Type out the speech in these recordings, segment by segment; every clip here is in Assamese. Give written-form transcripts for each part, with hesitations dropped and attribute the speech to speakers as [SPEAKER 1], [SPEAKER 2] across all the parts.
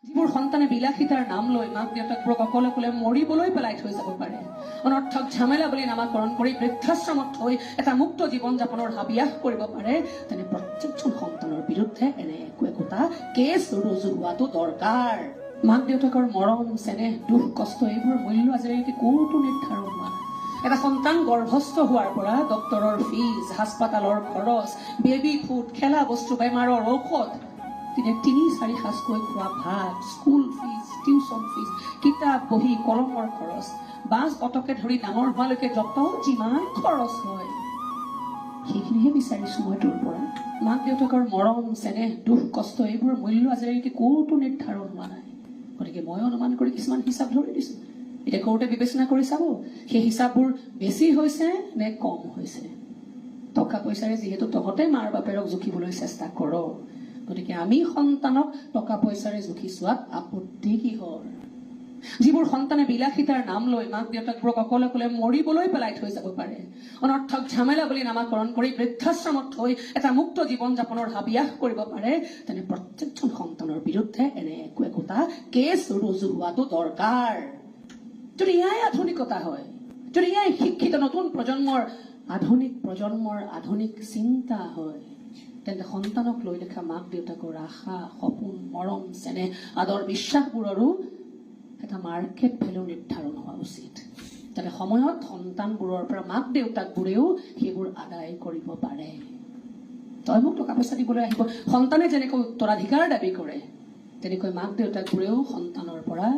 [SPEAKER 1] যিবোৰ সন্তানে বিলাসিতাৰ নাম লৈ মাক দেউতাকবোৰক অকলে অকলে মৰিবলৈ পেলাই থৈ যাব পাৰে, অনৰ্থক ঝামেলা বুলি নামাকৰণ কৰি বৃদ্ধাশ্ৰমত থৈ এটা মুক্ত জীৱন যাপনৰ হাবিয়াস কৰিব পাৰে, তেনে প্ৰত্যেকজন সন্তানৰ বিৰুদ্ধে এনে একোটা কেছ ৰুজু হোৱাটো দৰকাৰ। মাক দেউতাকৰ মৰম, চেনেহ, দুখ, কষ্ট এইবোৰ মূল্য আজিলৈকে ক'তো নিৰ্ধাৰণ হোৱা নাই। এটা সন্তান গৰ্ভস্থ হোৱাৰ পৰা ডক্তৰৰ ফিজ, হাস্পাতালৰ খৰচ, বেবী ফুড, খেলা বস্তু, বেমাৰৰ ঔষধ, ৩-৪ সাঁজকৈ খোৱা ভাত, স্কুল ফিজ, টিউচন ফিজ, কিতাপ, বহি, কলমৰ খৰচ, বাছ অটকে ধৰি ডাঙৰ হোৱালৈকে যত যিমান খৰচ হয় সেইখিনিহে বিচাৰিছো মই তোৰ পৰা। মাক দেউতাকৰ মৰম, চেনেহ, দুখ, কষ্ট এইবোৰ মূল্য আজিলৈকে ক'তো নিৰ্ধাৰণ হোৱা নাই। গতিকে মই অনুমান কৰি কিছুমান হিচাপ ধৰি দিছো। এতিয়া কৰোঁতে বিবেচনা কৰি চাব সেই হিচাপবোৰ বেছি হৈছে নে কম হৈছে। টকা পইচাৰে যিহেতু তহঁতে মাৰ বাপেৰক জুখিবলৈ চেষ্টা কৰ, গতিকে আমি সন্তানক টকা পইচাৰে জুখি চোৱাত আপত্তি কিহৰ? যিবোৰ সন্তানে বিলাসিতাৰ নাম লৈ মাক দেউতাকবোৰক অকলে অকলে মৰিবলৈ পেলাই থৈ যাব পাৰে, অনৰ্থক ঝামেলা বুলি নামাকৰণ কৰি বৃদ্ধাশ্ৰমত থৈ এটা মুক্ত জীৱন যাপনৰ হাবিয়াস কৰিব পাৰে, তেনে প্ৰত্যেকজন সন্তানৰ বিৰুদ্ধে এনে একোটা কেছ ৰুজু হোৱাটো দৰকাৰ। যদি এয়াই আধুনিকতা হয়, যদি এয়াই শিক্ষিত নতুন প্ৰজন্মৰ আধুনিক চিন্তা হয়, তেন্তে সন্তানক লৈ দেখা মাক দেউতাকৰ আশা, সপোন, মৰম, চেনেহ, আদৰ, বিশ্বাসবোৰৰো এটা মাৰ্কেট ভেলু নিৰ্ধাৰণ হোৱা উচিত, যাতে সময়ত সন্তানবোৰৰ পৰা মাক দেউতাকবোৰেও সেইবোৰ আদায় কৰিব পাৰে। তই মোক টকা পইচা দিবলৈ আহিব, সন্তানে যেনেকৈ উত্তৰাধিকাৰ দাবী কৰে, তেনেকৈ মাক দেউতাকবোৰেও সন্তানৰ পৰা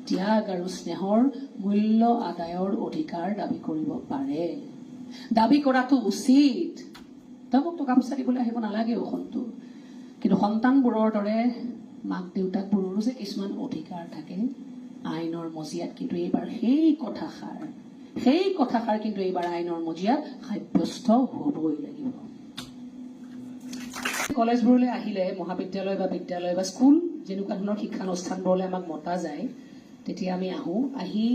[SPEAKER 1] ত্যাগ আৰু স্নেহৰ মূল্য আদায়ৰ অধিকাৰ দাবী কৰিব পাৰে। দাবী কৰাটো উচিত। তই মোক টকা পইচা দিবলৈ আহিব নালাগে সন্তু, কিন্তু সন্তানবোৰৰ দৰে মাক দেউতাকবোৰৰো যে কিছুমান অধিকাৰ থাকে আইনৰ মজিয়াত, কিন্তু এইবাৰ সেই কথাষাৰ কিন্তু এইবাৰ আইনৰ মজিয়াত সাব্যস্ত হবই লাগিব। কলেজবোৰলৈ আহিলে, মহাবিদ্যালয় বা বিদ্যালয় বা স্কুল যেনেকুৱা ধৰণৰ শিক্ষানুষ্ঠানবোৰলৈ আমাক মতা যায়, তেতিয়া আমি আহি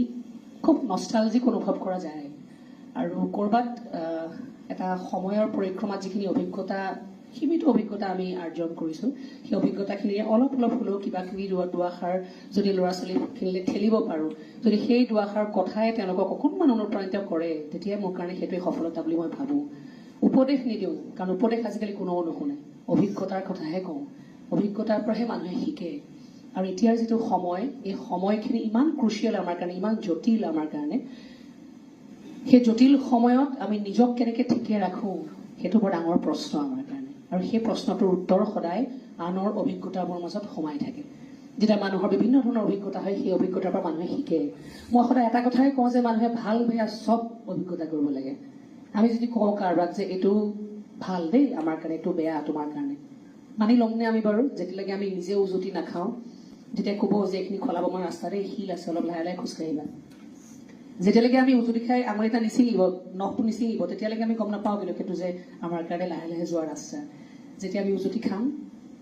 [SPEAKER 1] খুব নষ্টালজিক অনুভৱ কৰা যায়। আৰু ক'ৰবাত এটা সময়ৰ পৰিক্ৰমাত যিখিনি অভিজ্ঞতা, সীমিত অভিজ্ঞতা আমি আৰ্জন কৰিছোঁ, সেই অভিজ্ঞতাখিনিয়ে অলপ হ'লেও কিবা কিবি দুআষাৰ যদি ল'ৰা ছোৱালীখিনিলে ঠেলিব পাৰোঁ, যদি সেই দুআষাৰ কথাই তেওঁলোকক অকণমান অনুপ্ৰাণিত কৰে, তেতিয়া মোৰ কাৰণে সেইটোৱে সফলতা বুলি মই ভাবোঁ। উপদেশ নিদিওঁ, কাৰণ উপদেশ আজিকালি কোনেও নুশুনে, অভিজ্ঞতাৰ কথাহে কওঁ। অভিজ্ঞতাৰ পৰাহে মানুহে শিকে। আৰু এতিয়াৰ যিটো সময়, এই সময়খিনি ইমান ক্ৰুচিয়েল আমাৰ কাৰণে, ইমান জটিল আমাৰ কাৰণে। সেই জটিল সময়ত আমি নিজক কেনেকৈ ঠিকে ৰাখোঁ, সেইটো বৰ ডাঙৰ প্ৰশ্ন আমাৰ কাৰণে। আৰু সেই প্ৰশ্নটোৰ উত্তৰ সদায় আনৰ অভিজ্ঞতাবোৰ মাজত সোমাই থাকে। যেতিয়া মানুহৰ বিভিন্ন ধৰণৰ অভিজ্ঞতা হয়, সেই অভিজ্ঞতাৰ পৰা মানুহে শিকে। মই সদায় এটা কথাই কওঁ যে মানুহে ভাল বেয়া চব অভিজ্ঞতা কৰিব লাগে। আমি যদি কওঁ কাৰোবাক যে এইটো ভাল দেই আমাৰ কাৰণে, এইটো বেয়া তোমাৰ কাৰণে, মানি ল'মনে আমি বাৰু? যেতিয়ালৈকে আমি নিজে উজুতি নাখাওঁ, যেতিয়া ক'ব যে এইখিনি খলাব মই ৰাস্তাতে শিল আছে, অলপ লাহে লাহে খোজকাঢ়িবা, যেতিয়ালৈকে আমি উজুতি খাই আঙুলি এটা নিচিঙিব, নখটো নিচিঙিব, তেতিয়ালৈকে আমি গম নাপাওঁ কিন্তু সেইটো যে আমাৰ কাৰণে লাহে লাহে যোৱা ৰাস্তা। যেতিয়া আমি উজুতি খাম,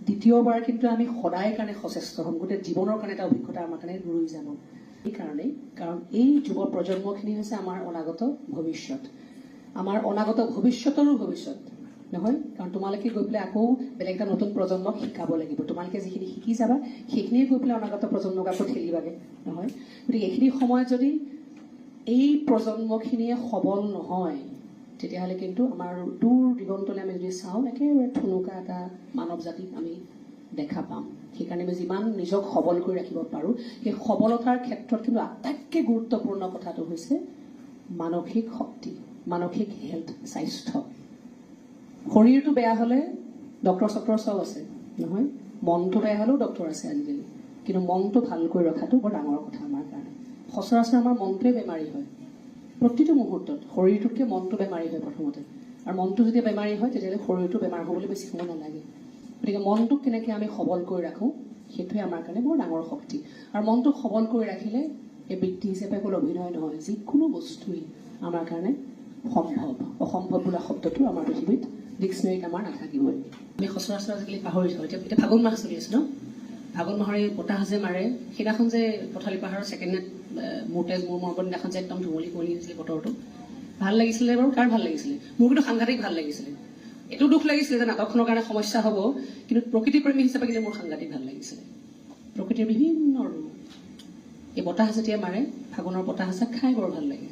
[SPEAKER 1] দ্বিতীয়বাৰ কিন্তু আমি সদায় কাৰণে সচেষ্ট হ'ম, গোটেই জীৱনৰ কাৰণে এটা অভিজ্ঞতা আমাৰ কাৰণে ৰৈ যাব। সেইকাৰণেই, কাৰণ এই যুৱ প্ৰজন্মখিনি হৈছে আমাৰ অনাগত ভৱিষ্যত, আমাৰ অনাগত ভৱিষ্যতৰো ভৱিষ্যত নহয়। কাৰণ তোমালোকে গৈ পেলাই আকৌ বেলেগ এটা নতুন প্ৰজন্মক শিকাব লাগিব। তোমালোকে যিখিনি শিকি যাবা সেইখিনিয়ে গৈ পেলাই অনাগত প্ৰজন্মক আকৌ ঠেলিবাগে নহয়। গতিকে এইখিনি সময়ত যদি এই প্ৰজন্মখিনিয়ে সবল নহয়, তেতিয়াহ'লে কিন্তু আমাৰ দূৰ দিগন্তলৈ আমি যদি চাওঁ, একেবাৰে ঠুনুকা এটা মানৱ জাতিক আমি দেখা পাম। সেইকাৰণে আমি যিমান নিজক সবল কৰি ৰাখিব পাৰোঁ, সেই সবলতাৰ ক্ষেত্ৰত কিন্তু আটাইতকৈ গুৰুত্বপূৰ্ণ কথাটো হৈছে মানসিক শক্তি, মানসিক হেল্থ, স্বাস্থ্য। শৰীৰটো বেয়া হ'লে ডক্তৰ চক্তৰ চব আছে নহয়, মনটো বেয়া হ'লেও ডক্তৰ আছে আজিকালি, কিন্তু মনটো ভালকৈ ৰখাটো বৰ ডাঙৰ কথা আমাৰ কাৰণে। সচৰাচৰ আমাৰ মনটোৱে বেমাৰী হয় প্ৰতিটো মুহূৰ্তত, শৰীৰটোতকৈ মনটো বেমাৰী হয় প্ৰথমতে। আৰু মনটো যেতিয়া বেমাৰী হয়, তেতিয়াহ'লে শৰীৰটো বেমাৰ হ'বলৈ বেছি সময় নালাগে। গতিকে মনটোক কেনেকৈ আমি সবল কৰি ৰাখোঁ, সেইটোৱে আমাৰ কাৰণে বৰ ডাঙৰ শক্তি। আৰু মনটোক সবল কৰি ৰাখিলে এই বৃত্তি হিচাপে অকল অভিনয় নহয়, যিকোনো বস্তুৱেই আমাৰ কাৰণে সম্ভৱ। অসম্ভৱ বোলা শব্দটো আমাৰ পৃথিৱীত ডিক্সনেৰীত আমাৰ নাথাকিবই। আমি সচৰাচৰ আজিকালি পাহৰি যাওঁ। এতিয়া ফাগুন মাহ চলি আছে ন, ফাগুন মাহৰ এই বতাহ যে মাৰে, সেইদিনাখন যে পথালি পাহাৰৰ ছেকেণ্ড নেট মোৰ মৰমৰ দিনাখন যে একদম ধুমলি কুঁৱলী হৈছিলে বতৰটো, ভাল লাগিছিলে বাৰু। কাৰ ভাল লাগিছিলে? মোৰ কিন্তু সাংঘাতিক ভাল লাগিছিলে। এইটো দুখ লাগিছিলে যে নাটকখনৰ কাৰণে সমস্যা হ'ব, কিন্তু প্ৰকৃতিপ্ৰেমী হিচাপে কিন্তু মোৰ সাংঘাতিক ভাল লাগিছিলে। প্ৰকৃতিৰ বিভিন্ন ৰূপ। এই বতাহ যেতিয়া মাৰে, ফাগুনৰ বতাহ এচাক খাই বৰ ভাল লাগে,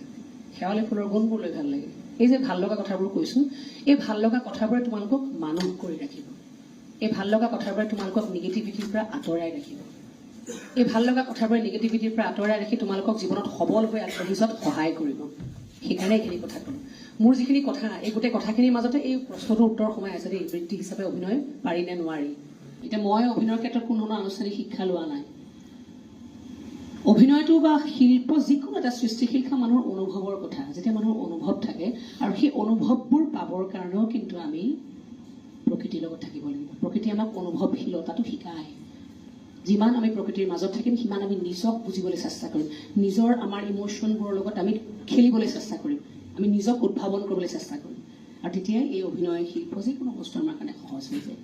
[SPEAKER 1] শেৱালি ফুলৰ গুণবোৰ লৈ ভাল লাগে। এই যে ভাল লগা কথাবোৰ কৈছোঁ, এই ভাল লগা কথাবোৰে তোমালোকক মানুহ কৰি ৰাখিব। এই ভাল লগা কথাবোৰে তোমালোকক নিগেটিভিটিৰ পৰা আঁতৰাই ৰাখিব। এই ভাল লগা কথাবোৰে নিগেটিভিটিৰ পৰা আঁতৰাই ৰাখি তোমালোকক জীৱনত সবল হৈ আগবাঢ়ি যোৱাত সহায় কৰিব। সেইকাৰণে এইখিনি কথা ক'লোঁ। মোৰ যিখিনি কথা, এই গোটেই কথাখিনিৰ মাজতে এই প্ৰশ্নটোৰ উত্তৰ সোমাই আছে দেই, বৃত্তি হিচাপে অভিনয় পাৰি নে নোৱাৰি। এতিয়া মই অভিনয়ৰ ক্ষেত্ৰত কোনো ধৰণৰ আনুষ্ঠানিক শিক্ষা লোৱা নাই। অভিনয়টো বা শিল্প যিকোনো এটা সৃষ্টিশীল মানুহৰ অনুভৱৰ কথা। যেতিয়া মানুহৰ অনুভৱ থাকে আৰু সেই অনুভৱবোৰ পাবৰ কাৰণেও কিন্তু আমি প্ৰকৃতিৰ লগত থাকিব লাগিব। প্ৰকৃতিয়ে আমাক অনুভৱশীলতাটো শিকায়। যিমান আমি প্ৰকৃতিৰ মাজত থাকিম, সিমান আমি নিজক বুজিবলৈ চেষ্টা কৰিম, নিজৰ আমাৰ ইমোশ্যনবোৰৰ লগত আমি খেলিবলৈ চেষ্টা কৰিম, আমি নিজক উদ্ভাৱন কৰিবলৈ চেষ্টা কৰিম। আৰু তেতিয়াই এই অভিনয় শিল্প যিকোনো বস্তু আমাৰ কাৰণে সহজ হৈ যায়।